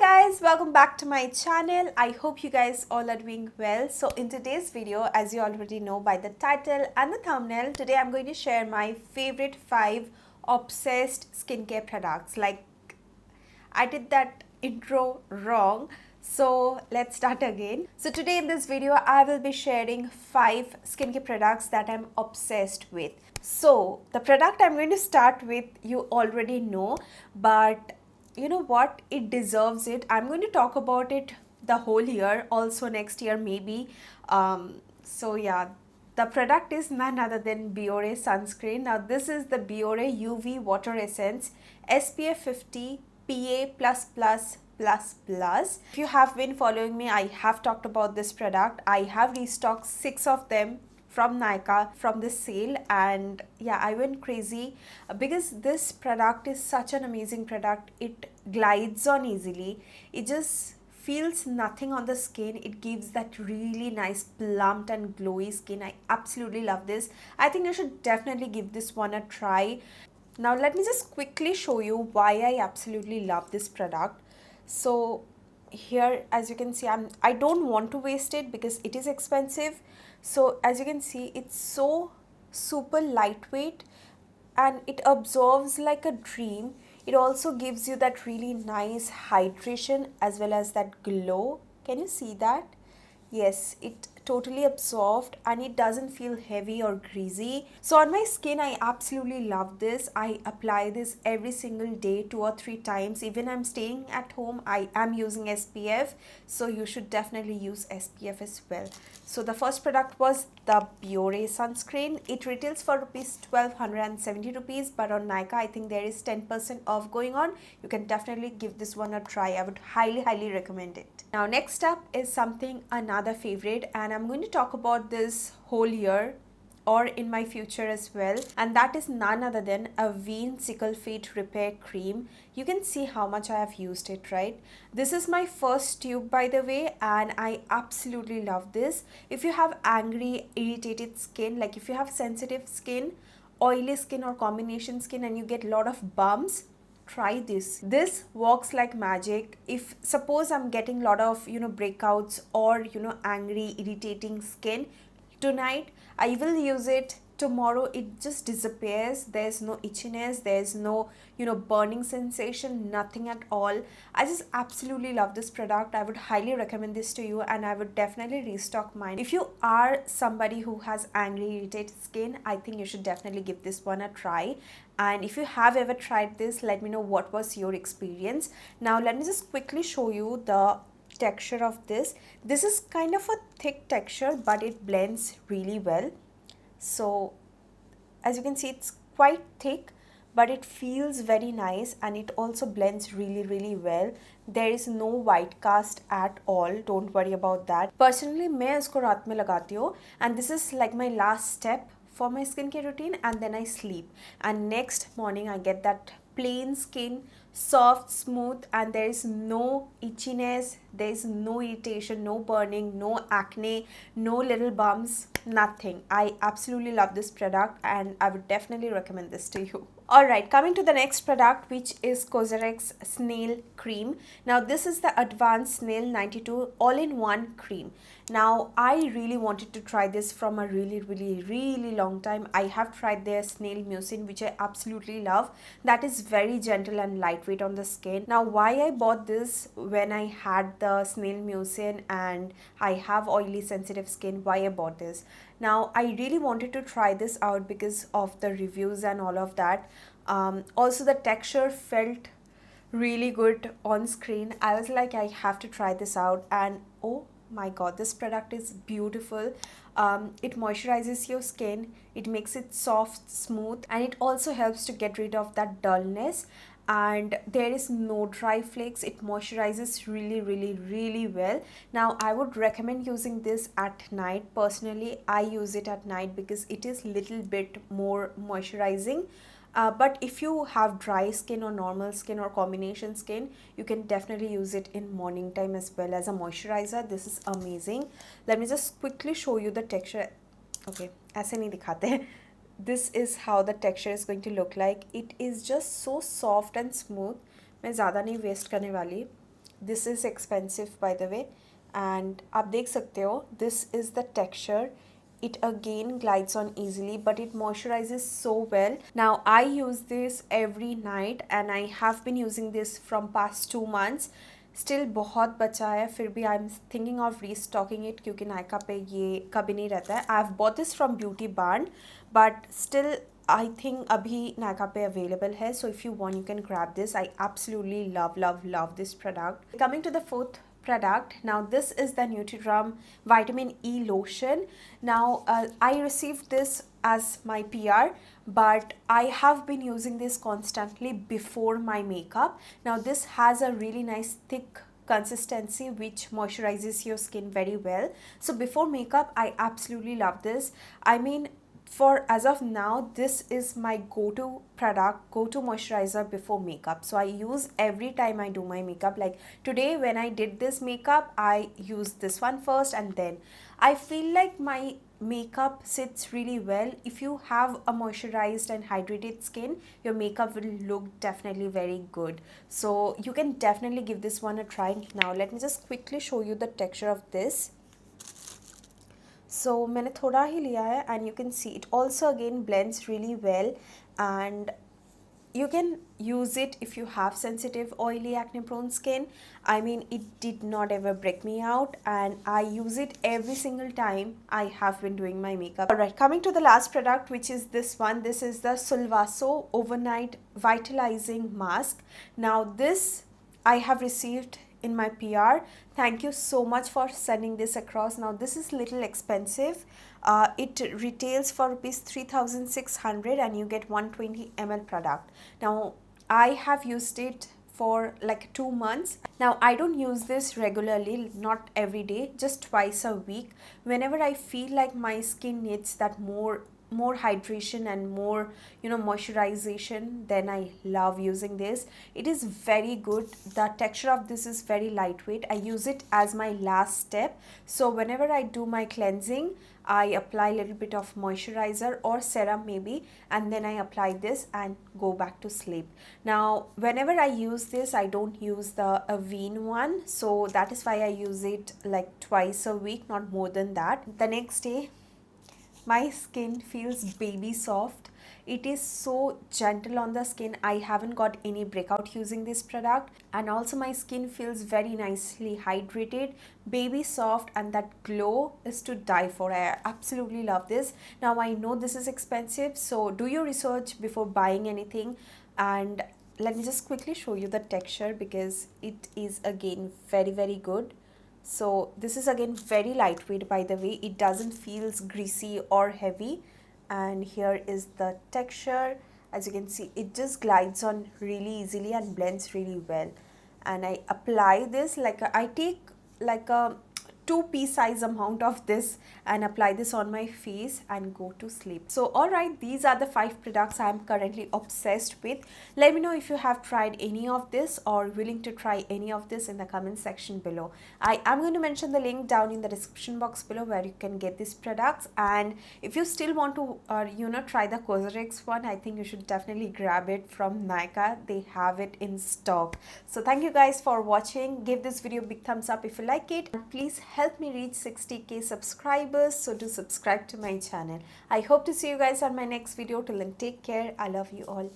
guys, welcome back to my channel. I hope you guys all are doing well. So in today's video, as you already know by the title and the thumbnail, today I'm going to share my favorite 5 obsessed skincare products. Like, I did that intro wrong, so let's start again. So today in this video I will be sharing 5 skincare products that I'm obsessed with. So the product I'm going to start with, you already know, but you know what, it deserves it. I'm going to talk about it the whole year, also next year maybe. So yeah, the product is none other than Biore sunscreen. Now this is the Biore UV water essence SPF 50 PA+++++. If you have been following me, I have talked about this product. I have restocked 6 of them from Nykaa from the sale, and yeah, I went crazy because this product is such an amazing product. It glides on easily. It just feels nothing on the skin. It gives that really nice plumped and glowy skin. I absolutely love this. I think you should definitely give this one a try. Now let me just quickly show you why I absolutely love this product. So here, as you can see, I don't want to waste it because it is expensive. So as you can see, it's so super lightweight and it absorbs like a dream. It also gives you that really nice hydration as well as that glow. Can you see that? Yes, it totally absorbed and it doesn't feel heavy or greasy. So on my skin, I absolutely love this. I apply this every single day, 2 or 3 times. Even I'm staying at home, I am using SPF. So you should definitely use SPF as well. So the first product was the Biore sunscreen. It retails for ₹1,270 rupees, but on Nykaa I think there is 10% off going on. You can definitely give this one a try. I would highly recommend it. Now next up is something another favorite, and I'm going to talk about this whole year or in my future as well, and that is none other than a Vein Sickle Feet Repair Cream. You can see how much I have used it, right? This is my first tube, by the way, and I absolutely love this. If you have angry, irritated skin, like if you have sensitive skin, oily skin or combination skin, and you get a lot of bumps, try this. This works like magic. If suppose I'm getting a lot of breakouts or angry, irritating skin, tonight I will use it. Tomorrow it just disappears. There's no itchiness, there's no burning sensation, nothing at all. I just absolutely love this product. I would highly recommend this to you, and I would definitely restock mine. If you are somebody who has angry, irritated skin, I think you should definitely give this one a try. And if you have ever tried this, let me know what was your experience. Now let me just quickly show you the texture of this. This is kind of a thick texture, but it blends really well. So as you can see, it's quite thick, but it feels very nice, and it also blends really well. There is no white cast at all, don't worry about that. Personally, मैं इसको रात में लगाती हूँ, and this is like my last step for my skincare routine, and then I sleep, and next morning I get that plain skin, soft, smooth, and there is no itchiness, there is no irritation, no burning, no acne, no little bumps, nothing. I absolutely love this product, and I would definitely recommend this to you. Alright, coming to the next product, which is Cosrx Snail Cream. Now this is the Advanced Snail 92 all-in-one cream. Now I really wanted to try this from a really long time. I have tried their Snail Mucin, which I absolutely love. That is very gentle and lightweight on the skin. Now why I bought this when I had the Snail Mucin and I have oily sensitive skin, why I bought this. Now I really wanted to try this out because of the reviews and all of that. Also the texture felt really good on screen. I was like, I have to try this out, and oh my god, this product is beautiful. It moisturizes your skin, it makes it soft, smooth, and it also helps to get rid of that dullness, and there is no dry flakes. It moisturizes really well. Now I would recommend using this at night. Personally, I use it at night because it is little bit more moisturizing. But if you have dry skin or normal skin or combination skin, you can definitely use it in morning time as well as a moisturizer. This is amazing. Let me just quickly show you the texture. Okay, ऐसे नहीं दिखाते हैं. This is how the texture is going to look like. It is just so soft and smooth. मैं ज़्यादा नहीं waste करने वाली. this is expensive by the way, and आप देख सकते हो, this is the texture. It again glides on easily, but it moisturizes so well. Now I use this every night and I have been using this from past 2 months. Still बहुत बचा है, फिर भी I am thinking of restocking it, क्योंकि नायका पे ये कभी नहीं रहता है. I have bought this from Beauty Barn, but still I think abhi Nykaa pe available hai, so if you want you can grab this. I absolutely love this product. Coming to the fourth product, now this is the Nutri-Rum vitamin E lotion. Now I received this as my PR, but I have been using this constantly before my makeup. Now this has a really nice thick consistency which moisturizes your skin very well. So before makeup I absolutely love this. I mean, for as of now, this is my go-to product, go-to moisturizer before makeup. So I use every time I do my makeup. Like today when I did this makeup, I used this one first, and then I feel like my makeup sits really well. If you have a moisturized and hydrated skin, your makeup will look definitely very good. So you can definitely give this one a try. Now let me just quickly show you the texture of this. So मैंने थोड़ा ही लिया है, and you can see it also again blends really well, and you can use it if you have sensitive, oily, acne prone skin. I mean, it did not ever break me out, and I use it every single time I have been doing my makeup. Alright, coming to the last product, which is this one. This is the Silvasso Overnight Vitalizing Mask. Now this I have received in my PR. Thank you so much for sending this across. Now this is little expensive. It retails for rupees 3,600 and you get 120 ml product. Now I have used it for like 2 months. Now I don't use this regularly, not every day, just twice a week. Whenever I feel like my skin needs that more hydration and more, you know, moisturization, then I love using this. It is very good. The texture of this is very lightweight. I use it as my last step. So whenever I do my cleansing, I apply a little bit of moisturizer or serum maybe, and then I apply this and go back to sleep. Now whenever I use this, I don't use the Avene one, so that is why I use it like twice a week, not more than that. The next day my skin feels baby soft. It is so gentle on the skin. I haven't got any breakout using this product, and also my skin feels very nicely hydrated, baby soft, and that glow is to die for. I absolutely love this. Now I know this is expensive, so do your research before buying anything. And let me just quickly show you the texture, because it is again very good. So this is again very lightweight, by the way. It doesn't feel greasy or heavy. And here is the texture. As you can see, it just glides on really easily and blends really well. And I apply this like I take like a 2 pea size amount of this and apply this on my face and go to sleep. So alright, these are the 5 products I am currently obsessed with. Let me know if you have tried any of this or willing to try any of this in the comment section below. I am going to mention the link down in the description box below where you can get these products. And if you still want to you know, try the Cosrx one, I think you should definitely grab it from Nykaa. They have it in stock. So thank you guys for watching. Give this video a big thumbs up if you like it, and please help me reach 60k subscribers, so do subscribe to my channel. I hope to see you guys on my next video. Till then, take care. I love you all.